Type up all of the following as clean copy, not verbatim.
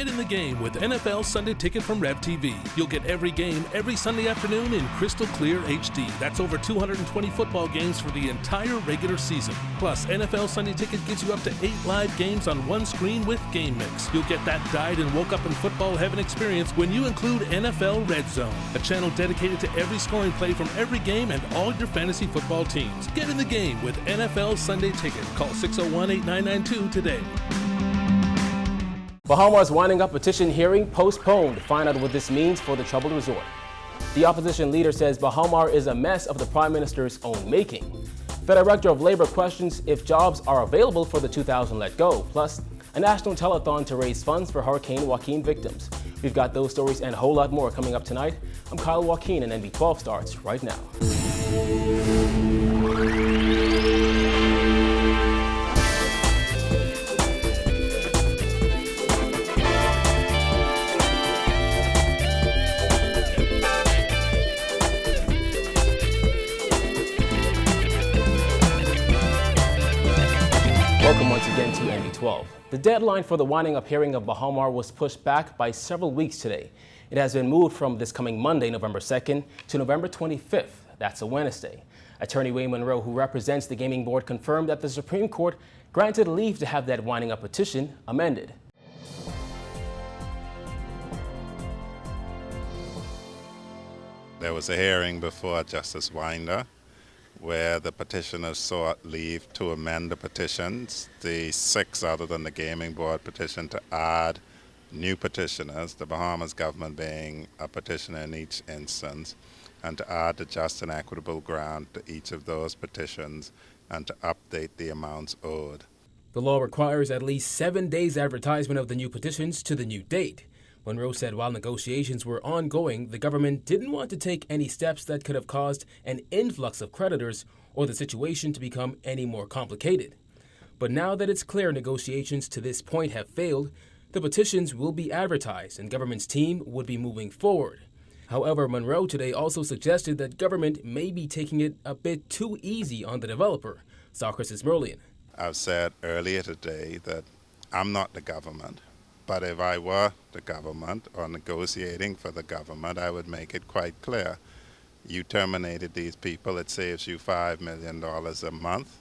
Get in the game with NFL Sunday Ticket from Rev TV. You'll get every game every Sunday afternoon in crystal clear HD. That's over 220 football games for the entire regular season. Plus, NFL Sunday Ticket gives you up to 8 live games on one screen with Game Mix. You'll get that died and woke up in football heaven experience when you include NFL Red Zone, a channel dedicated to every scoring play from every game and all your fantasy football teams. Get in the game with NFL Sunday Ticket. Call 601-8992 today. Bahamar's winding up petition hearing postponed. Find out what this means for the troubled resort. The opposition leader says Bahamar is a mess of the Prime Minister's own making. The Director of Labor questions if jobs are available for the 2,000 let go, plus a national telethon to raise funds for Hurricane Joaquin victims. We've got those stories and a whole lot more coming up tonight. I'm Kyle Joaquin, and NB12 starts right now. Welcome once again to NB12. The deadline for the winding up hearing of Bahamar was pushed back by several weeks today. It has been moved from this coming Monday, November 2nd, to November 25th. That's a Wednesday. Attorney Wayne Monroe, who represents the gaming board, confirmed that the Supreme Court granted leave to have that winding up petition amended. There was a hearing before Justice Winder where the petitioners sought leave to amend the petitions. The 6 other than the gaming board petitioned to add new petitioners, the Bahamas government being a petitioner in each instance, and to add the just and equitable grant to each of those petitions and to update the amounts owed. The law requires at least 7 days advertisement of the new petitions to the new date. Monroe said while negotiations were ongoing, the government didn't want to take any steps that could have caused an influx of creditors or the situation to become any more complicated. But now that it's clear negotiations to this point have failed, the petitions will be advertised and government's team would be moving forward. However, Monroe today also suggested that government may be taking it a bit too easy on the developer. Socrates Merlian. I've said earlier today that I'm not the government. But if I were the government or negotiating for the government, I would make it quite clear. You terminated these people, it saves you $5 million a month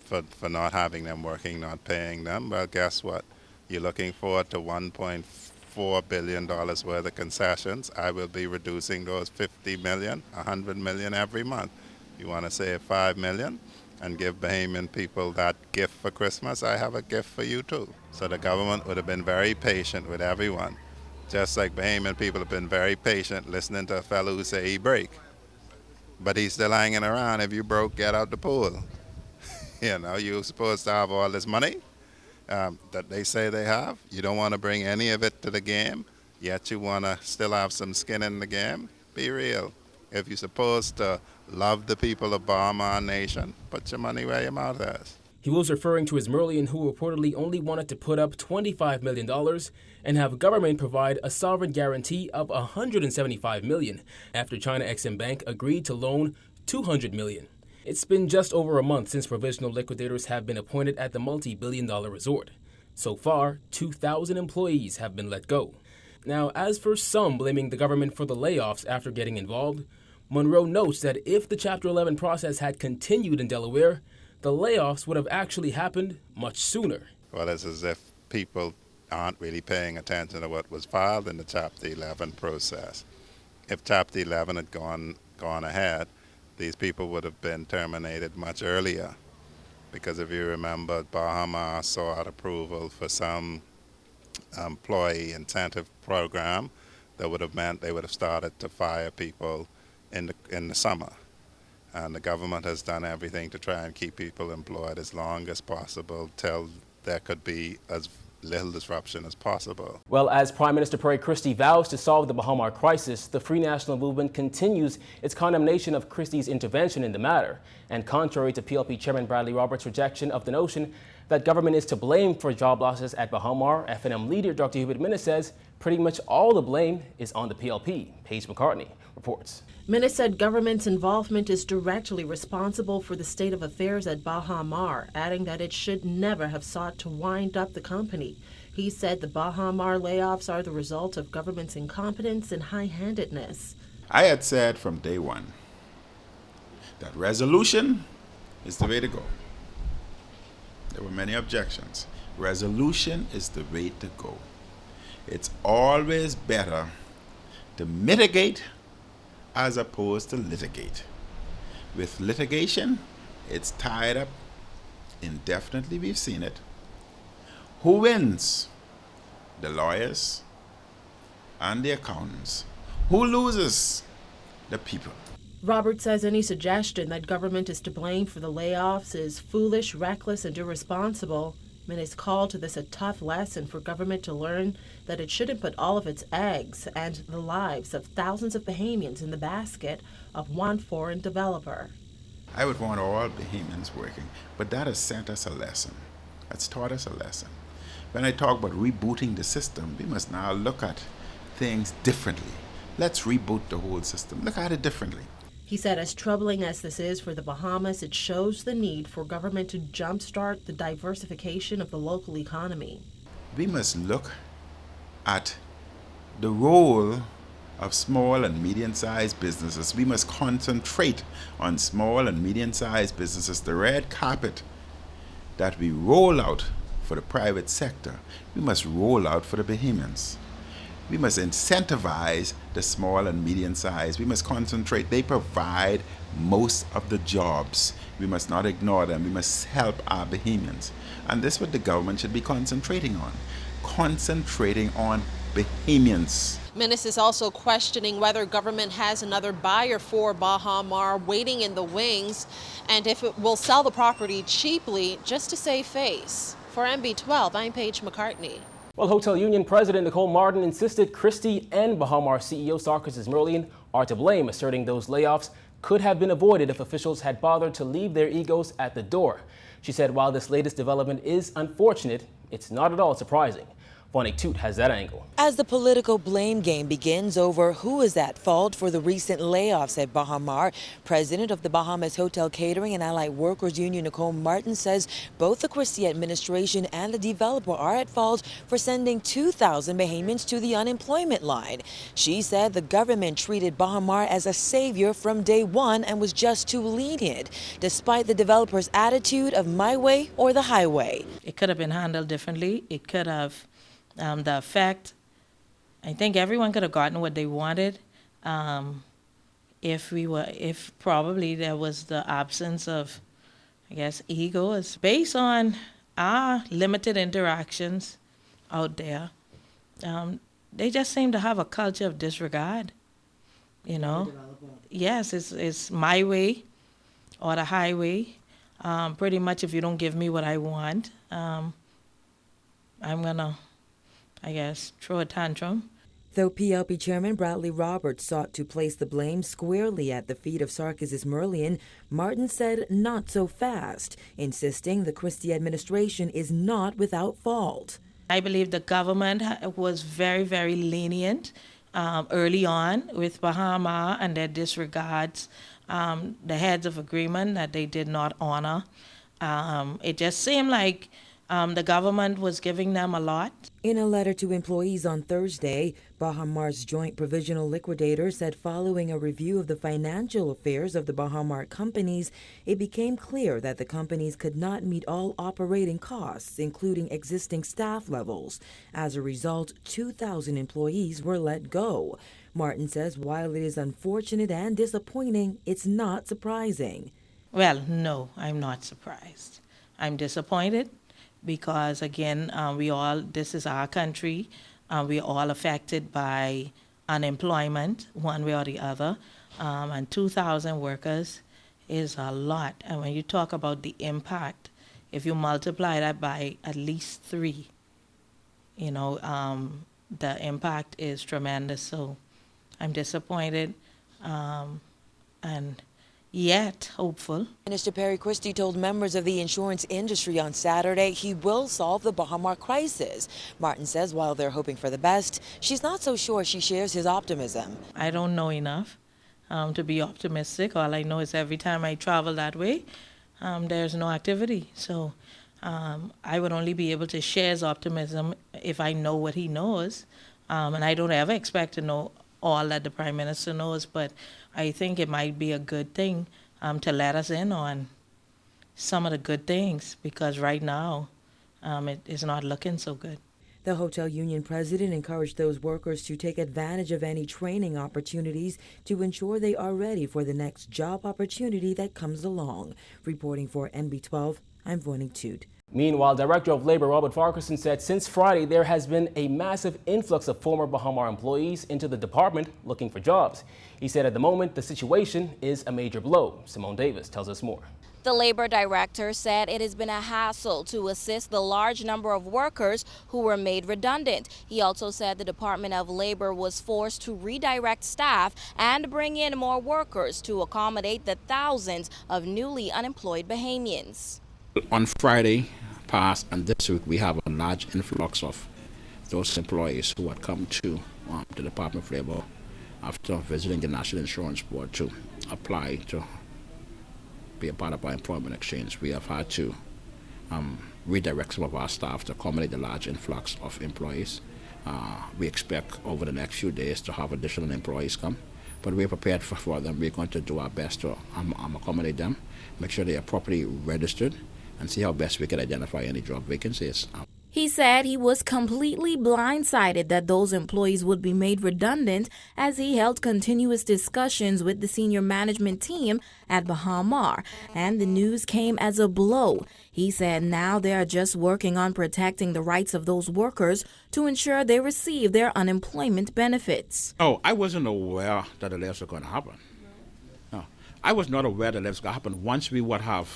for not having them working, not paying them. Well, guess what? You're looking forward to $1.4 billion worth of concessions. I will be reducing those 50 million, 100 million every month. You want to save $5 million? And give Bahamian people that gift for Christmas, I have a gift for you too. So the government would have been very patient with everyone, just like Bahamian people have been very patient listening to a fellow who say he break. But he's still hanging around. If you broke, get out the pool. You know, you're supposed to have all this money that they say they have. You don't want to bring any of it to the game, yet you want to still have some skin in the game. Be real. If you're supposed to love the people of Bahama Nation, put your money where your mouth is. He was referring to his Merlian, who reportedly only wanted to put up $25 million and have government provide a sovereign guarantee of $175 million after China Exim Bank agreed to loan $200 million. It's been just over a month since provisional liquidators have been appointed at the multi-billion-dollar resort. So far, 2,000 employees have been let go. Now, as for some blaming the government for the layoffs after getting involved, Monroe notes that if the Chapter 11 process had continued in Delaware, the layoffs would have actually happened much sooner. Well, it's as if people aren't really paying attention to what was filed in the Chapter 11 process. If Chapter 11 had gone ahead, these people would have been terminated much earlier. Because if you remember, Bahamas sought approval for some employee incentive program that would have meant they would have started to fire people in the summer. And the government has done everything to try and keep people employed as long as possible till there could be as little disruption as possible. Well, as Prime Minister Perry Christie vows to solve the Bahamar crisis, the Free National Movement continues its condemnation of Christie's intervention in the matter. And contrary to PLP Chairman Bradley Roberts' rejection of the notion that government is to blame for job losses at Bahamar, FNM leader Dr. Hubert Minnis says pretty much all the blame is on the PLP. Paige McCartney reports. Minnis said government's involvement is directly responsible for the state of affairs at Bahamar, adding that it should never have sought to wind up the company. He He said the Baha Mar layoffs are the result of government's incompetence and high-handedness. I had said from day one that resolution is the way to go. There were many objections. Resolution is the way to go. It's always better to mitigate as opposed to litigate. With litigation, it's tied up indefinitely. We've seen it. Who wins? The lawyers and the accountants. Who loses? The people. Robert says any suggestion that government is to blame for the layoffs is foolish, reckless, and irresponsible, and has called to this a tough lesson for government to learn that it shouldn't put all of its eggs and the lives of thousands of Bahamians in the basket of one foreign developer. I would want all Bahamians working, but that has sent us a lesson. That's taught us a lesson. When I talk about rebooting the system, we must now look at things differently. Let's reboot the whole system. Look at it differently. He said as troubling as this is for the Bahamas, it shows the need for government to jumpstart the diversification of the local economy. We must look at the role of small and medium-sized businesses. We must concentrate on small and medium-sized businesses. The red carpet that we roll out for the private sector, we must roll out for the Bahamians. We must incentivize the small and medium-sized. We must concentrate. They provide most of the jobs. We must not ignore them. We must help our Bahamians. And this is what the government should be concentrating on. Concentrating on Bahamians. Menace is also questioning whether government has another buyer for Baha Mar waiting in the wings and if it will sell the property cheaply just to save face. For MB12, I'm Paige McCartney. Well, Hotel Union President Nicole Martin insisted Christie and Baha Mar CEO Sarkis Merlian are to blame, asserting those layoffs could have been avoided if officials had bothered to leave their egos at the door. She said while this latest development is unfortunate, it's not at all surprising. TOOTE has that angle. As the political blame game begins over who is at fault for the recent layoffs at Baha Mar, President of the Bahamas Hotel Catering and Allied Workers Union Nicole Martin says both the Christie administration and the developer are at fault for sending 2,000 Bahamians to the unemployment line. She said the government treated Baha Mar as a savior from day one and was just too lenient, despite the developer's attitude of my way or the highway. It could have been handled differently. It could have the effect, I think everyone could have gotten what they wanted if probably there was the absence of, I guess, ego. It's based on our limited interactions out there. They just seem to have a culture of disregard, you know. Yes, it's my way or the highway. Pretty much if you don't give me what I want, I'm gonna, I guess, throw a tantrum. Though PLP Chairman Bradley Roberts sought to place the blame squarely at the feet of Sarkis Merlian, Martin said not so fast, insisting the Christie administration is not without fault. I believe the government was very, very lenient early on with Baha Mar and their disregards, the heads of agreement that they did not honor. It just seemed like the government was giving them a lot. In a letter to employees on Thursday, Baha Mar's joint provisional liquidator said following a review of the financial affairs of the Baha Mar companies, it became clear that the companies could not meet all operating costs, including existing staff levels. As a result, 2,000 employees were let go. Martin says while it is unfortunate and disappointing, it's not surprising. Well, no, I'm not surprised. I'm disappointed. Because again, this is our country. We're all affected by unemployment one way or the other. And 2,000 workers is a lot. And when you talk about the impact, if you multiply that by at least 3, you know, the impact is tremendous. So I'm disappointed and yet hopeful. Minister Perry Christie told members of the insurance industry on Saturday he will solve the Baha Mar crisis. Martin says while they're hoping for the best, she's not so sure she shares his optimism. I don't know enough to be optimistic. All I know is every time I travel that way, there's no activity. So I would only be able to share his optimism if I know what he knows. And I don't ever expect to know all that the Prime Minister knows, but I think it might be a good thing to let us in on some of the good things, because right now it is not looking so good. The hotel union president encouraged those workers to take advantage of any training opportunities to ensure they are ready for the next job opportunity that comes along. Reporting for NB12, I'm VAUGHNIQUE TOOTE. Meanwhile, Director of Labor Robert FARQUHARSON said since Friday there has been a massive influx of former Baha Mar employees into the department looking for jobs. He said at the moment the situation is a major blow. Simone Davis tells us more. The labor director said it has been a hassle to assist the large number of workers who were made redundant. He also said the Department of Labor was forced to redirect staff and bring in more workers to accommodate the thousands of newly unemployed Bahamians. On Friday past and this week, we have a large influx of those employees who had come to the Department of Labor after visiting the National Insurance Board to apply to be a part of our employment exchange. We have had to redirect some of our staff to accommodate the large influx of employees. We expect over the next few days to have additional employees come, but we're prepared for them. We're going to do our best to accommodate them, make sure they are properly registered, and see how best we can identify any job vacancies. He said he was completely blindsided that those employees would be made redundant as he held continuous discussions with the senior management team at Baha Mar, and the news came as a blow. He said now they are just working on protecting the rights of those workers to ensure they receive their unemployment benefits. Oh, I wasn't aware that the layoffs were going to happen. No, I was not aware that the layoffs were going to happen. Once we would have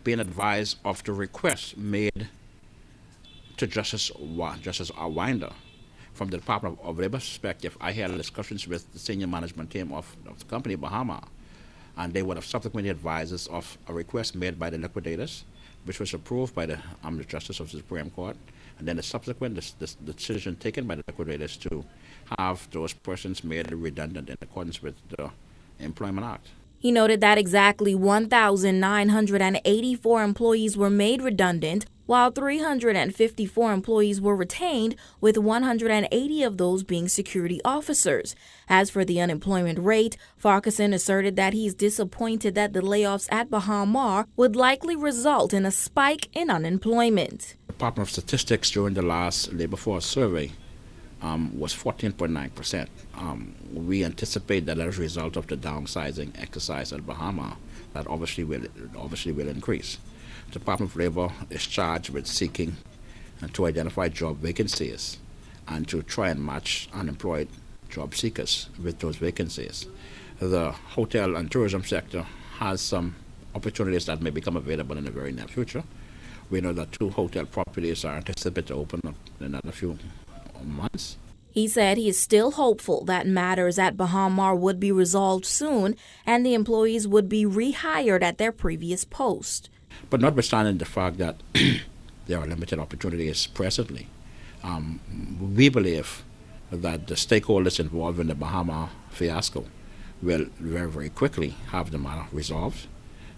been advised of the request made to Justice Winder from the Department of Labor perspective. I had discussions with the senior management team of the company Bahama, and they would have subsequently advised us of a request made by the liquidators, which was approved by the Justice of the Supreme Court, and then the subsequent the decision taken by the liquidators to have those persons made redundant in accordance with the Employment Act. He noted that exactly 1,984 employees were made redundant, while 354 employees were retained, with 180 of those being security officers. As for the unemployment rate, FARQUHARSON asserted that he's disappointed that the layoffs at Baha Mar would likely result in a spike in unemployment. The Department of Statistics during the last labor force survey was 14.9%. We anticipate that as a result of the downsizing exercise at Bahama, that obviously will increase. The Department of Labor is charged with seeking to identify job vacancies and to try and match unemployed job seekers with those vacancies. The hotel and tourism sector has some opportunities that may become available in the very near future. We know that 2 hotel properties are anticipated to open up in another few months. He said he is still hopeful that matters at Baha Mar would be resolved soon and the employees would be rehired at their previous post. But notwithstanding the fact that there are limited opportunities presently, we believe that the stakeholders involved in the Baha Mar fiasco will very, very quickly have the matter resolved,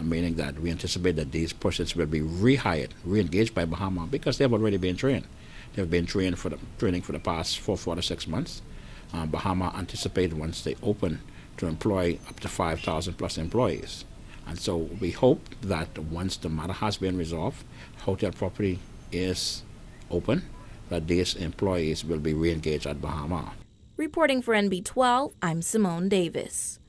meaning that we anticipate that these persons will be rehired, re-engaged by Baha Mar because they have already been trained. They've been training for the past 4 to 6 months. Baha Mar anticipate once they open to employ up to 5,000 plus employees. And so we hope that once the matter has been resolved, hotel property is open, that these employees will be re-engaged at Baha Mar. Reporting for NB12, I'm Simone Davis.